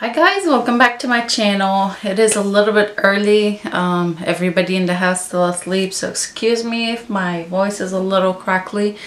Hi guys, welcome back to my channel. It is a little bit early. Everybody in the house still asleep, so excuse me if my voice is a little crackly.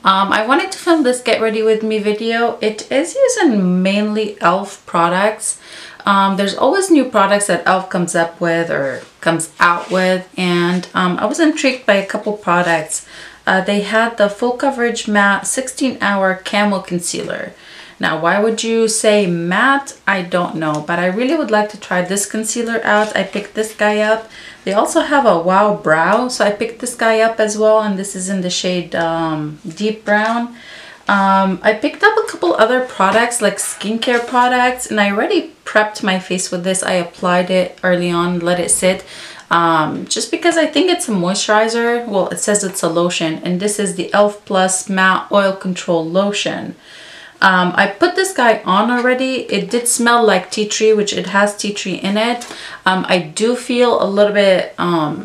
I wanted to film this get ready with me video. It is using mainly Elf products. There's always new products that Elf comes up with or comes out with, and I was intrigued by a couple products. They had the full coverage matte 16-hour camo concealer. Now, why would you say matte? I don't know, but I really would like to try this concealer out. I picked this guy up. They also have a Wow Brow, so I picked this guy up as well, and this is in the shade Deep Brown. I picked up a couple other products, like skincare products, and I already prepped my face with this. I applied it early on, let it sit, just because I think it's a moisturizer. Well, it says it's a lotion, and this is the Elf Plus Matte Oil Control Lotion. I put this guy on already. It did smell like tea tree, which it has tea tree in it. I do feel a little bit, I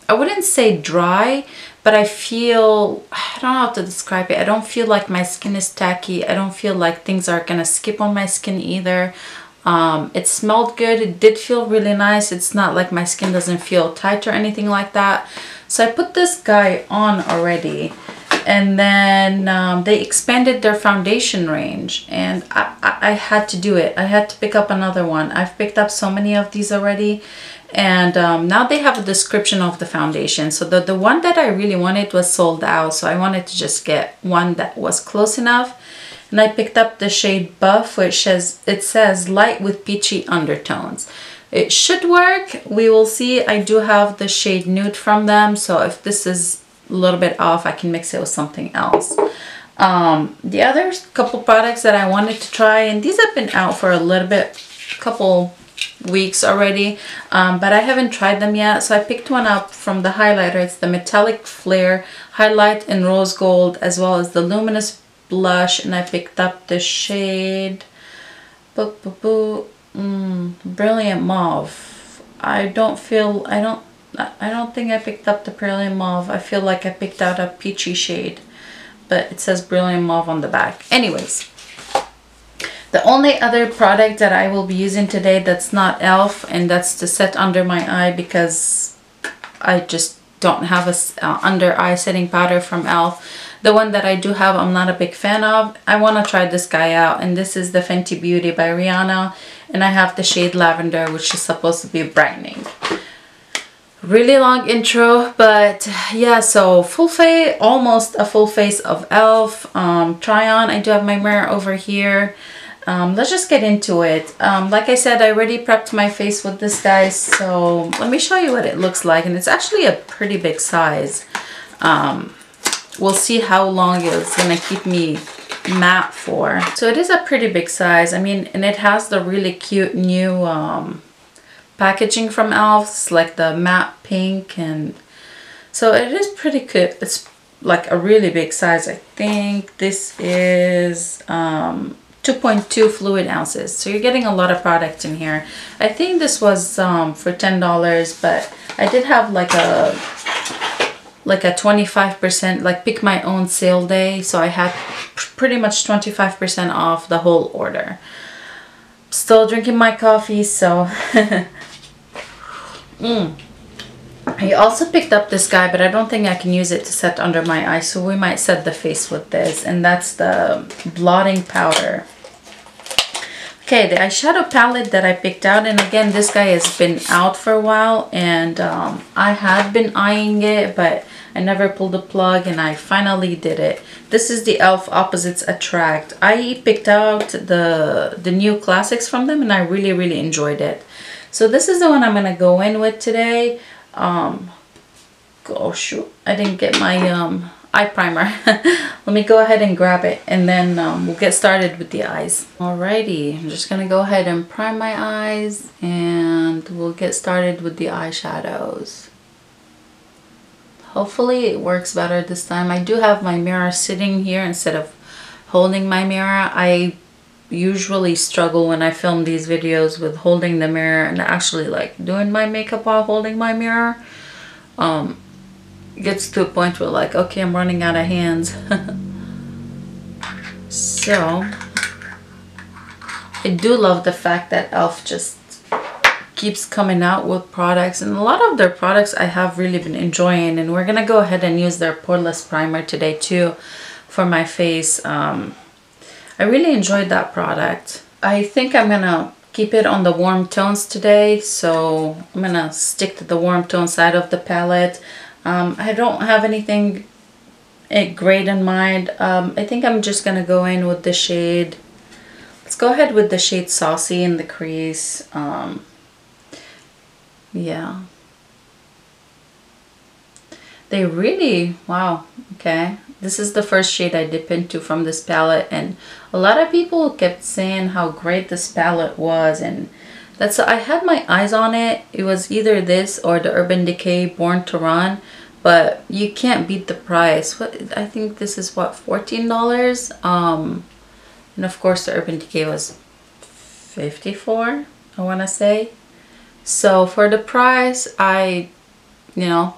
wouldn't say dry, but I feel, I don't know how to describe it. I don't feel like my skin is tacky. I don't feel like things are gonna skip on my skin either. It smelled good. It did feel really nice. It's not like my skin doesn't feel tight or anything like that. So I put this guy on already. And then they expanded their foundation range, and I had to do it. I had to pick up another one. I've picked up so many of these already, and now they have a description of the foundation. So the one that I really wanted was sold out, so I wanted to just get one that was close enough. And I picked up the shade Buff, which says light with peachy undertones. It should work. We will see. I do have the shade Nude from them, so if this is a little bit off, I can mix it with something else. The other couple products that I wanted to try, and these have been out for a little bit, couple weeks already, but I haven't tried them yet. So I picked one up from the highlighter. It's the Metallic Flare Highlight in Rose Gold, as well as the Luminous Blush, and I picked up the shade Brilliant Mauve. I don't think I picked up the Brilliant Mauve. I feel like I picked out a peachy shade, but it says Brilliant Mauve on the back. Anyways, the only other product that I will be using today that's not Elf, and that's to set under my eye, because I just don't have a under eye setting powder from Elf. The one that I do have, I'm not a big fan of. I want to try this guy out, and this is the Fenty Beauty by Rihanna, and I have the shade Lavender, which is supposed to be brightening. Really long intro, but yeah, so full face, almost a full face of Elf. Try on. I do have my mirror over here. Let's just get into it. Like I said, I already prepped my face with this guy, so let me show you what it looks like, and it's actually a pretty big size. We'll see how long it's gonna keep me matte for. So it is a pretty big size. I mean, and it has the really cute new packaging from Elf. It's like the matte pink, and so it is pretty good. It's like a really big size. I think this is 2.2 fluid ounces, so you're getting a lot of product in here. I think this was for $10, but I did have like a 25%, like pick my own sale day, so I had pretty much 25% off the whole order. Still drinking my coffee, so I also picked up this guy, but I don't think I can use it to set under my eye, so we might set the face with this, and that's the blotting powder. Okay, the eyeshadow palette that I picked out, and again, this guy has been out for a while, and I had been eyeing it, but I never pulled the plug, and I finally did it. This is the Elf Opposites Attract. I picked out the new classics from them, and I really enjoyed it. So this is the one I'm gonna go in with today. Oh shoot, I didn't get my eye primer. Let me go ahead and grab it, and then we'll get started with the eyes. Alrighty, I'm just gonna go ahead and prime my eyes, and we'll get started with the eyeshadows. Hopefully it works better this time. I do have my mirror sitting here instead of holding my mirror. I usually struggle when I film these videos with holding the mirror and actually like doing my makeup while holding my mirror. It gets to a point where like, okay, I'm running out of hands. So I do love the fact that Elf just keeps coming out with products, and a lot of their products I have really been enjoying, and we're gonna go ahead and use their poreless primer today too for my face. I really enjoyed that product. I think I'm gonna keep it on the warm tones today, so I'm gonna stick to the warm tone side of the palette. I don't have anything great in mind. I think I'm just gonna go in with the shade, let's go ahead with the shade Saucy in the crease. Yeah, they really, wow, okay, this is the first shade I dip into from this palette, and a lot of people kept saying how great this palette was, and that's, I had my eyes on it. It was either this or the Urban Decay Born to Run, but you can't beat the price. What, I think this is what, $14, and of course the Urban Decay was $54, I want to say. So for the price, I, you know,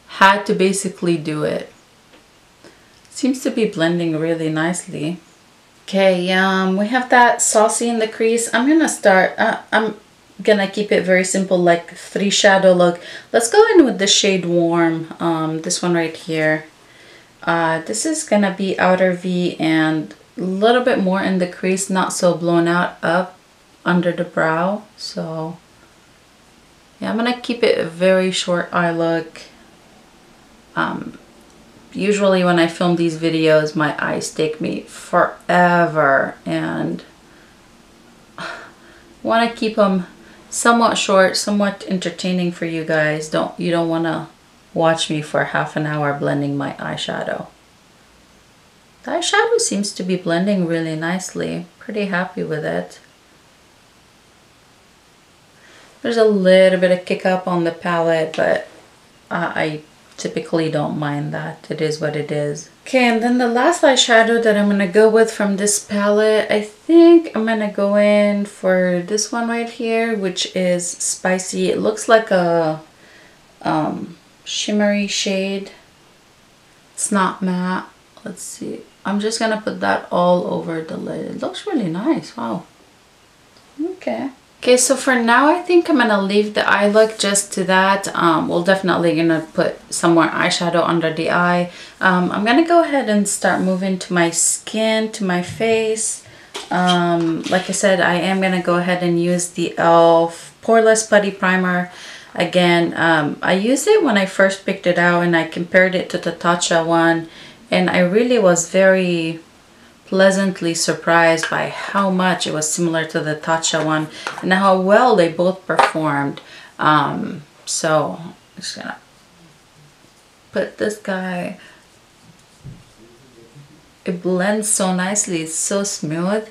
had to basically do it. Seems to be blending really nicely. Okay, we have that Saucy in the crease. I'm gonna start, I'm gonna keep it very simple, like 3 shadow look. Let's go in with the shade Warm, this one right here. This is gonna be outer V and a little bit more in the crease, not so blown out up under the brow. So yeah, I'm gonna keep it a very short eye look. Usually when I film these videos, my eyes take me forever, and want to keep them somewhat short, somewhat entertaining for you guys. You don't want to watch me for half an hour blending my eyeshadow. The eyeshadow seems to be blending really nicely. Pretty happy with it. There's a little bit of kick up on the palette, but I typically don't mind that. It is what it is. Okay, and then the last eyeshadow that I'm going to go with from this palette, I think I'm going to go in for this one right here, which is Spicy. It looks like a shimmery shade. It's not matte. Let's see. I'm just going to put that all over the lid. It looks really nice. Wow. Okay. Okay, so for now, I think I'm gonna leave the eye look just to that. We'll definitely gonna put some more eyeshadow under the eye. I'm gonna go ahead and start moving to my skin, to my face. Like I said, I am gonna go ahead and use the Elf Poreless Putty Primer. Again, I used it when I first picked it out, and I compared it to the Tatcha one, and I really was very pleasantly surprised by how much it was similar to the Tatcha one and how well they both performed. So I'm just gonna put this guy. It blends so nicely. It's so smooth.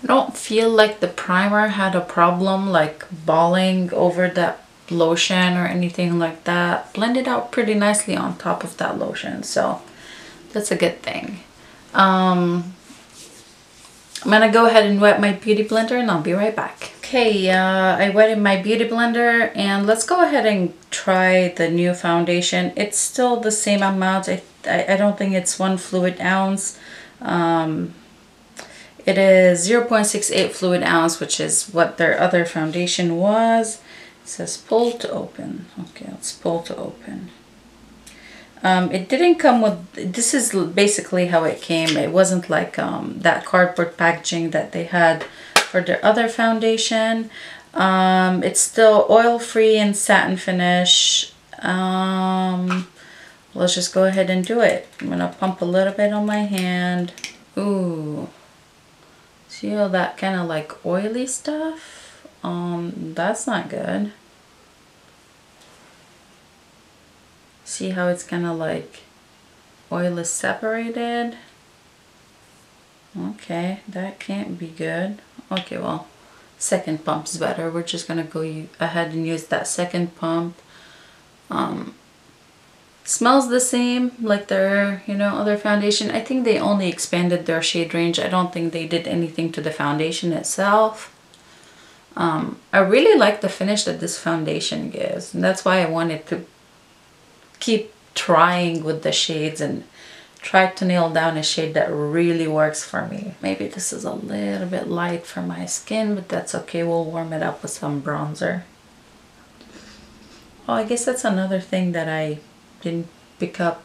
I don't feel like the primer had a problem like balling over that lotion or anything like that. Blended out pretty nicely on top of that lotion, so that's a good thing. I'm gonna go ahead and wet my beauty blender, and I'll be right back. Okay, I wetted my beauty blender, and let's go ahead and try the new foundation. It's still the same amount. I don't think it's 1 fluid ounce. It is 0.68 fluid ounce, which is what their other foundation was. It says pull to open. Okay, let's pull to open. It didn't come with, this is basically how it came. It wasn't like that cardboard packaging that they had for their other foundation. It's still oil-free and satin finish. Let's just go ahead and do it. I'm gonna pump a little bit on my hand. Ooh, see all that kind of like oily stuff? That's not good. See how it's kind of like oil is separated? Okay, that can't be good. Okay, well, second pump's better. We're just gonna go ahead and use that second pump. Smells the same like their, you know, other foundation. I think they only expanded their shade range. I don't think they did anything to the foundation itself. I really like the finish that this foundation gives, and that's why I wanted to keep trying with the shades and tried to nail down a shade that really works for me. Maybe this is a little bit light for my skin, but that's okay. We'll warm it up with some bronzer. Oh, I guess that's another thing that I didn't pick up.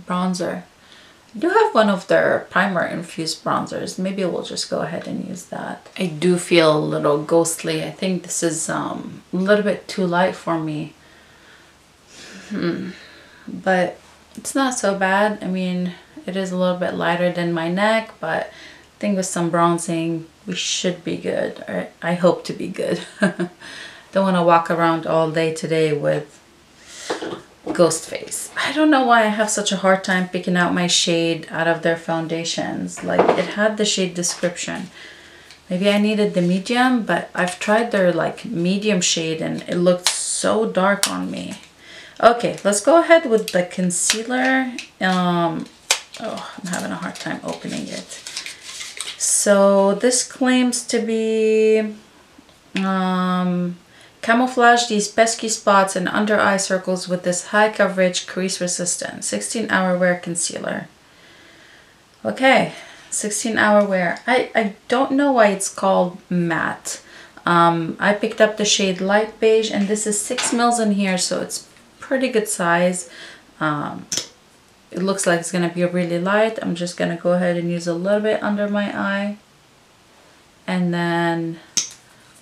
Bronzer. I do have one of their primer infused bronzers. Maybe we'll just go ahead and use that. I do feel a little ghostly. I think this is a little bit too light for me. But it's not so bad. I mean, it is a little bit lighter than my neck, but I think with some bronzing we should be good. Or I hope to be good. Don't want to walk around all day today with ghost face. I don't know why I have such a hard time picking out my shade out of their foundations. Like, it had the shade description. Maybe I needed the medium, but I've tried their like medium shade and it looked so dark on me. Okay, let's go ahead with the concealer. Oh, I'm having a hard time opening it. So this claims to be camouflage these pesky spots and under eye circles with this high coverage crease resistant 16-hour wear concealer. Okay, 16-hour wear. I don't know why it's called matte. I picked up the shade light beige and this is 6 mils in here, so it's pretty good size. It looks like it's gonna be really light. I'm just gonna go ahead and use a little bit under my eye and then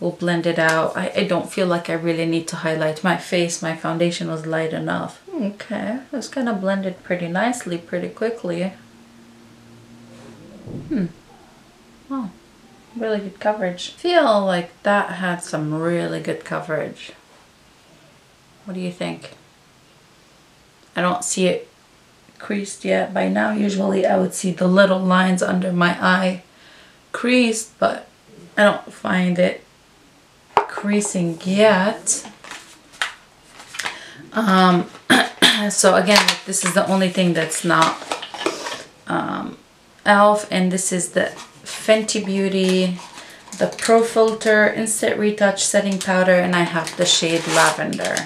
we'll blend it out. I don't feel like I really need to highlight my face. My foundation was light enough. Okay, it's gonna blend it pretty nicely, pretty quickly. Oh, really good coverage. Feel like that had some really good coverage. What do you think? I don't see it creased yet. By now, usually I would see the little lines under my eye creased, but I don't find it creasing yet. So again, this is the only thing that's not Elf, and this is the Fenty Beauty, the Pro Filt'r Instant Retouch Setting Powder, and I have the shade Lavender.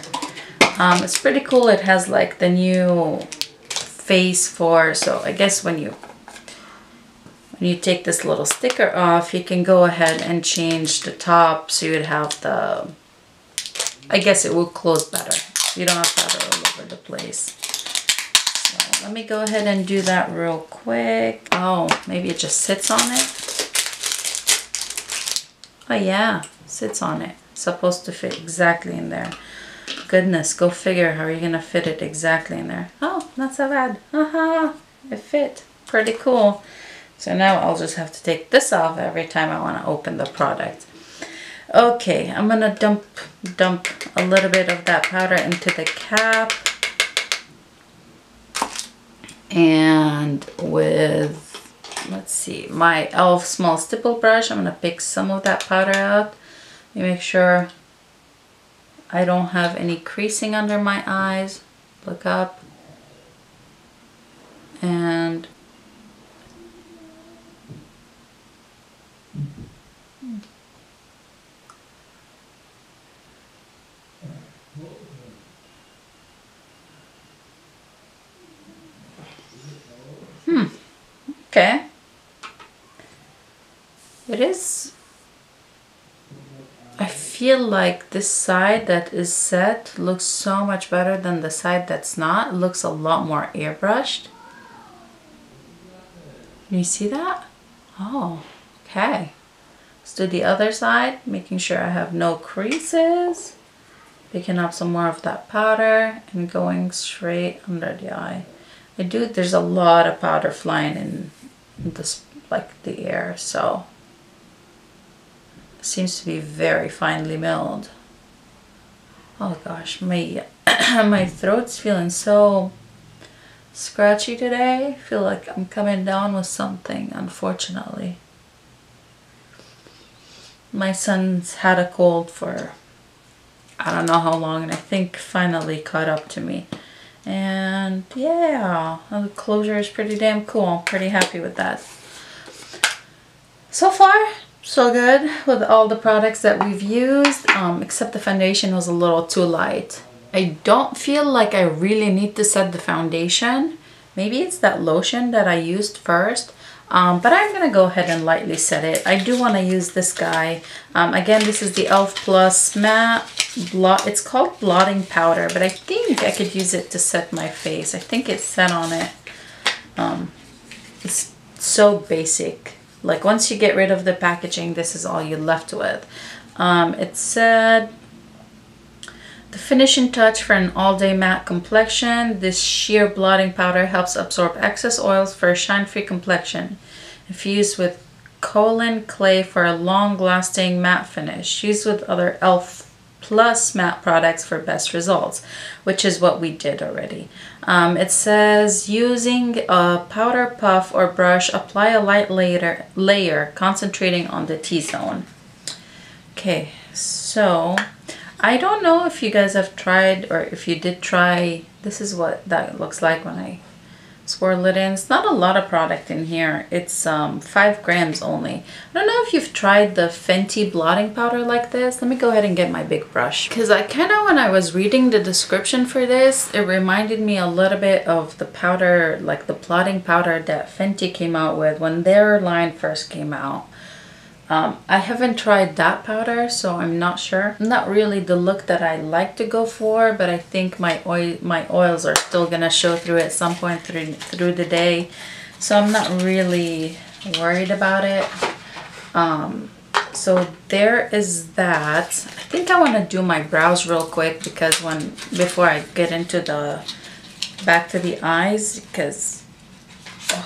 It's pretty cool. It has like the new face for, so I guess when you take this little sticker off, you can go ahead and change the top so you'd have the, I guess it will close better. You don't have to have it all over the place. So let me go ahead and do that real quick. Oh, maybe it just sits on it. Oh yeah, sits on it. It's supposed to fit exactly in there. Goodness, go figure how are you gonna fit it exactly in there. Oh, not so bad. Haha, it fit. Pretty cool. So now I'll just have to take this off every time I want to open the product. Okay, I'm gonna dump a little bit of that powder into the cap. And with, let's see, my Elf small stipple brush, I'm gonna pick some of that powder out. You make sure I don't have any creasing under my eyes. Look up. And okay. It is, I feel like this side that is set looks so much better than the side that's not. It looks a lot more airbrushed. Can you see that? Oh, okay. Let's do the other side, making sure I have no creases. Picking up some more of that powder and going straight under the eye. There's a lot of powder flying in this, like the air, so it seems to be very finely milled. Oh gosh, my my throat's feeling so scratchy today. I feel like I'm coming down with something, unfortunately. My son's had a cold for I don't know how long, and I think finally caught up to me. And yeah, the closure is pretty damn cool. I'm pretty happy with that. So far, so good with all the products that we've used, except the foundation was a little too light. I don't feel like I really need to set the foundation Maybe it's that lotion that I used first. But I'm gonna go ahead and lightly set it. I do want to use this guy. Again, this is the Elf Plus Matte Blot. It's called blotting powder, but I think I could use it to set my face. I think it's set on it. It's so basic. Like once you get rid of the packaging, this is all you're left with. It said, the finishing touch for an all-day matte complexion. This sheer blotting powder helps absorb excess oils for a shine-free complexion. Infused with kaolin clay for a long-lasting matte finish. Used with other Elf Plus matte products for best results, which is what we did already. It says, using a powder puff or brush, apply a light layer concentrating on the T-zone. Okay, so I don't know if you guys have tried, or if you did try, this is what that looks like when I swirl it in. It's not a lot of product in here. It's 5 grams only. I don't know if you've tried the Fenty blotting powder like this. Let me go ahead and get my big brush. Because I kind of, when I was reading the description for this, it reminded me a little bit of the powder, like the blotting powder that Fenty came out with when their line first came out. I haven't tried that powder, so I'm not sure. Not really the look that I like to go for, but I think my oils are still gonna show through at some point through the day, so I'm not really worried about it. So there is that. I think I want to do my brows real quick because before I get into back to the eyes, because I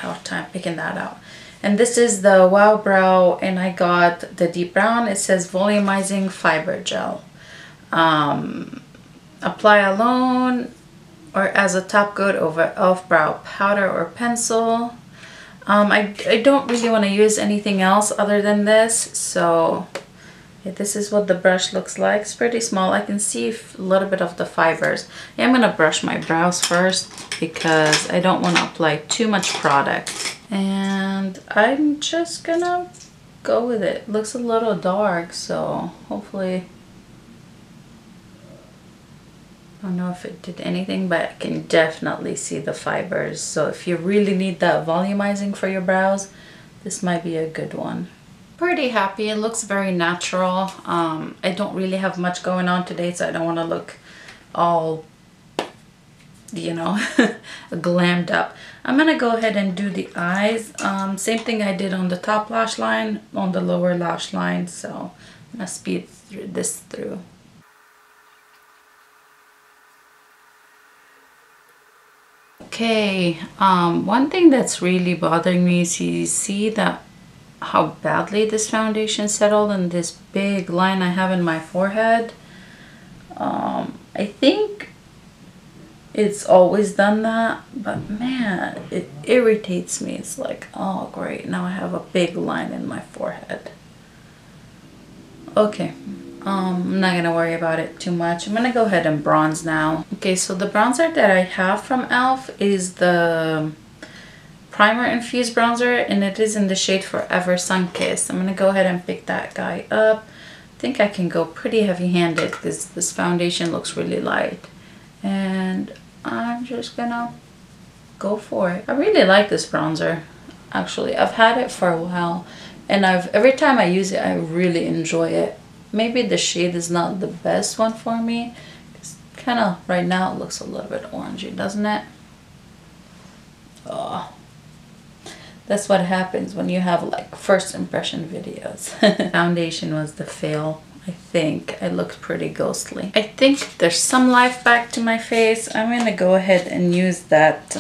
have time picking that out. And this is the Wow Brow, and I got the deep brown. It says volumizing fiber gel. Apply alone or as a top coat over Elf Brow powder or pencil. I don't really want to use anything else other than this. So yeah, this is what the brush looks like. It's pretty small. I can see a little bit of the fibers. Yeah, I'm going to brush my brows first because I don't want to apply too much product. And I'm just gonna go with it. It looks a little dark, so hopefully, I don't know if it did anything, but I can definitely see the fibers. So if you really need that volumizing for your brows, this might be a good one. Pretty happy. It looks very natural. I don't really have much going on today, so I don't want to look all, you know, glammed up. I'm gonna go ahead and do the eyes. Same thing I did on the top lash line, on the lower lash line. So I'm gonna speed this through. Okay, one thing that's really bothering me is you see that how badly this foundation settled in this big line I have in my forehead. I think it's always done that, but man, it irritates me. It's like, oh great, now I have a big line in my forehead. Okay, I'm not gonna worry about it too much. I'm gonna go ahead and bronze now. Okay, so the bronzer that I have from Elf is the primer infused bronzer, and it is in the shade Forever Sunkissed. I'm gonna go ahead and pick that guy up. I think I can go pretty heavy-handed because this foundation looks really light. And I'm just gonna go for it. I really like this bronzer, actually. I've had it for a while, and every time I use it, I really enjoy it. Maybe the shade is not the best one for me. It's kind of, right now, it looks a little bit orangey, doesn't it? Oh, that's what happens when you have like first impression videos. Foundation was the fail. I think I looked pretty ghostly. I think there's some life back to my face. I'm gonna go ahead and use that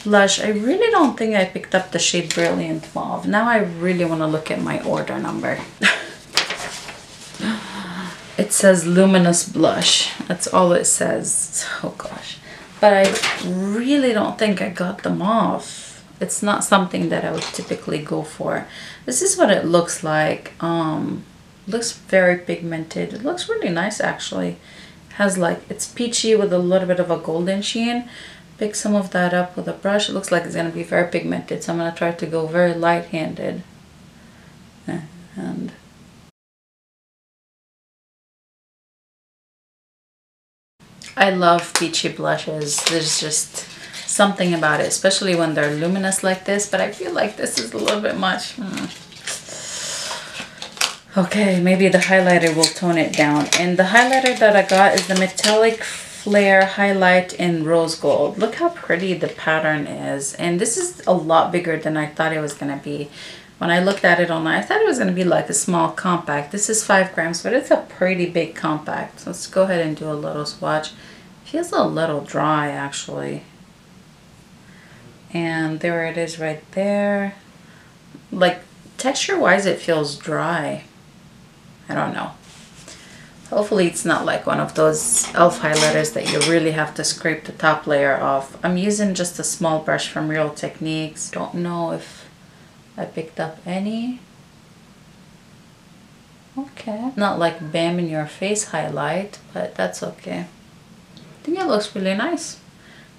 blush. I really don't think I picked up the shade Brilliant Mauve. Now I really want to look at my order number. It says Luminous Blush. That's all it says. Oh gosh. But I really don't think I got the mauve. It's not something that I would typically go for. This is what it looks like. Looks very pigmented. It looks really nice actually. It has like, it's peachy with a little bit of a golden sheen. Pick some of that up with a brush. It looks like it's gonna be very pigmented, so I'm gonna try to go very light-handed. And I love peachy blushes. There's just, something about it, especially when they're luminous like this, but I feel like this is a little bit much. Okay, maybe the highlighter will tone it down. And the highlighter that I got is the Metallic Flare Highlight in Rose Gold. Look how pretty the pattern is. And this is a lot bigger than I thought it was going to be. When I looked at it online, I thought it was going to be like a small compact. This is 5 grams, but it's a pretty big compact. So let's go ahead and do a little swatch. Feels a little dry, actually. And there it is right there. Like, texture-wise, it feels dry. I don't know. Hopefully it's not like one of those e.l.f. highlighters that you really have to scrape the top layer off. I'm using just a small brush from Real Techniques. Don't know if I picked up any. Okay. Not like bam in your face highlight, but that's okay. I think it looks really nice.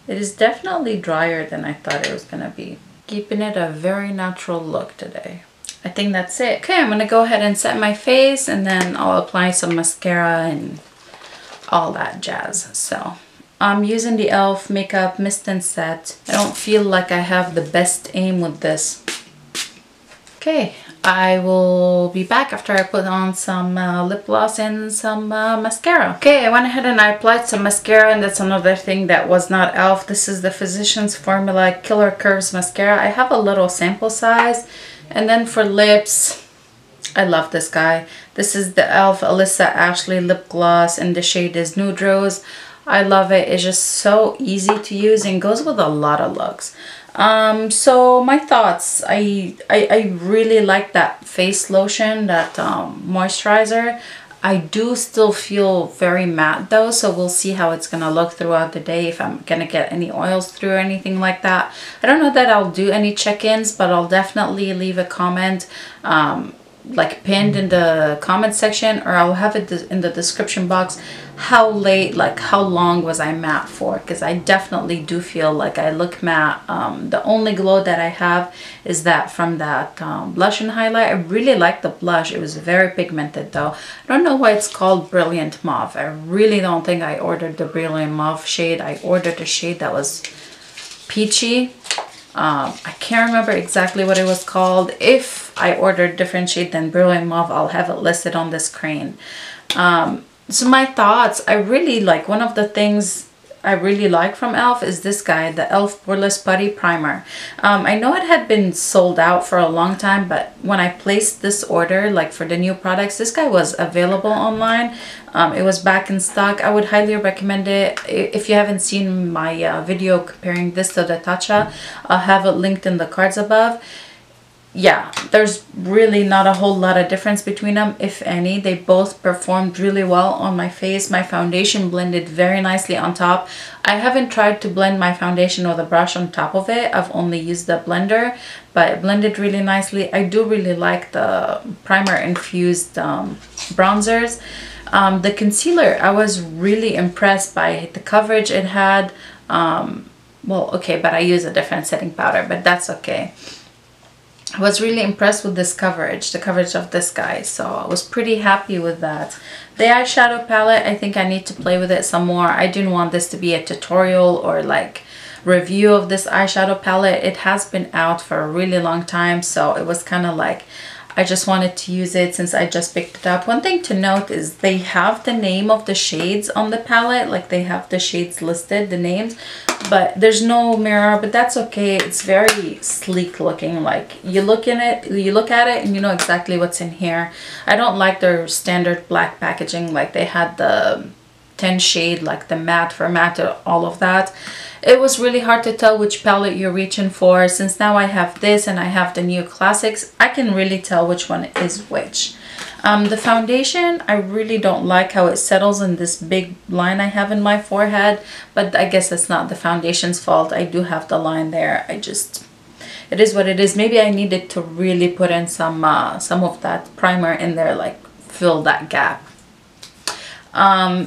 It is definitely drier than I thought it was gonna be. Keeping it a very natural look today. I think that's it. Okay, I'm gonna go ahead and set my face and then I'll apply some mascara and all that jazz. So I'm using the e.l.f. Makeup Mist and Set. I don't feel like I have the best aim with this. Okay, I will be back after I put on some lip gloss and some mascara. Okay, I went ahead and I applied some mascara, and that's another thing that was not e.l.f. This is the Physicians Formula Killer Curves Mascara. I have a little sample size. And then for lips, I love this guy. This is the e.l.f. Alyssa Ashley lip gloss and the shade is Nude Rose. I love it. It's just so easy to use and goes with a lot of looks. So my thoughts, I really like that face lotion, that moisturizer. I do still feel very matte though, so we'll see how it's gonna look throughout the day, if I'm gonna get any oils through or anything like that. I don't know that I'll do any check-ins, but I'll definitely leave a comment like pinned in the comment section, or I'll have it in the description box how late, like how long was I matte for, because I definitely do feel like I look matte. The only glow that I have is that from that blush and highlight. I really like the blush. It was very pigmented though. I don't know why it's called Brilliant Mauve. I really don't think I ordered the Brilliant Mauve shade. I ordered a shade that was peachy. I can't remember exactly what it was called. If I ordered a different shade than Brilliant Mauve, I'll have it listed on the screen. So my thoughts, I really like, one of the things I really like from e.l.f. is this guy, the e.l.f. Poreless Putty Primer. I know it had been sold out for a long time, but when I placed this order, like for the new products, this guy was available online. It was back in stock. I would highly recommend it. If you haven't seen my video comparing this to the Tatcha, I'll have it linked in the cards above. Yeah, there's really not a whole lot of difference between them, if any. They both performed really well on my face. My foundation blended very nicely on top. I haven't tried to blend my foundation with a brush on top of it. I've only used the blender, but it blended really nicely. I do really like the primer infused bronzers. The concealer, I was really impressed by the coverage it had. Well, okay, but I use a different setting powder, but that's okay. I was really impressed with this coverage, the coverage of this guy, so I was pretty happy with that. The eyeshadow palette, I think I need to play with it some more. I didn't want this to be a tutorial or like review of this eyeshadow palette. It has been out for a really long time, so it was kind of like I just wanted to use it since I just picked it up. One thing to note is they have the name of the shades on the palette, like they have the shades listed, the names, but there's no mirror, but that's okay. It's very sleek looking. Like you look at it and you know exactly what's in here. I don't like their standard black packaging, like they had the 10 shade, like the matte for matte, all of that. It was really hard to tell which palette you're reaching for. Since now I have this and I have the new classics, I can really tell which one is which. The foundation, I really don't like how it settles in this big line I have in my forehead, but I guess it's not the foundation's fault. I do have the line there. It is what it is. Maybe I needed to really put in some of that primer in there, like fill that gap.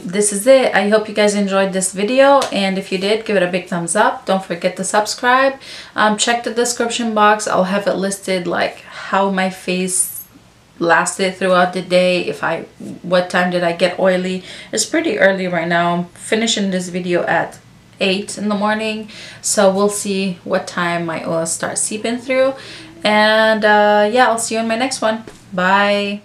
This is it. I hope you guys enjoyed this video, and if you did, give it a big thumbs up. Don't forget to subscribe. Check the description box. I'll have it listed, like how my face lasted throughout the day, what time did I get oily. It's pretty early right now. I'm finishing this video at 8 in the morning, so we'll see what time my oil starts seeping through. And yeah, I'll see you in my next one. Bye.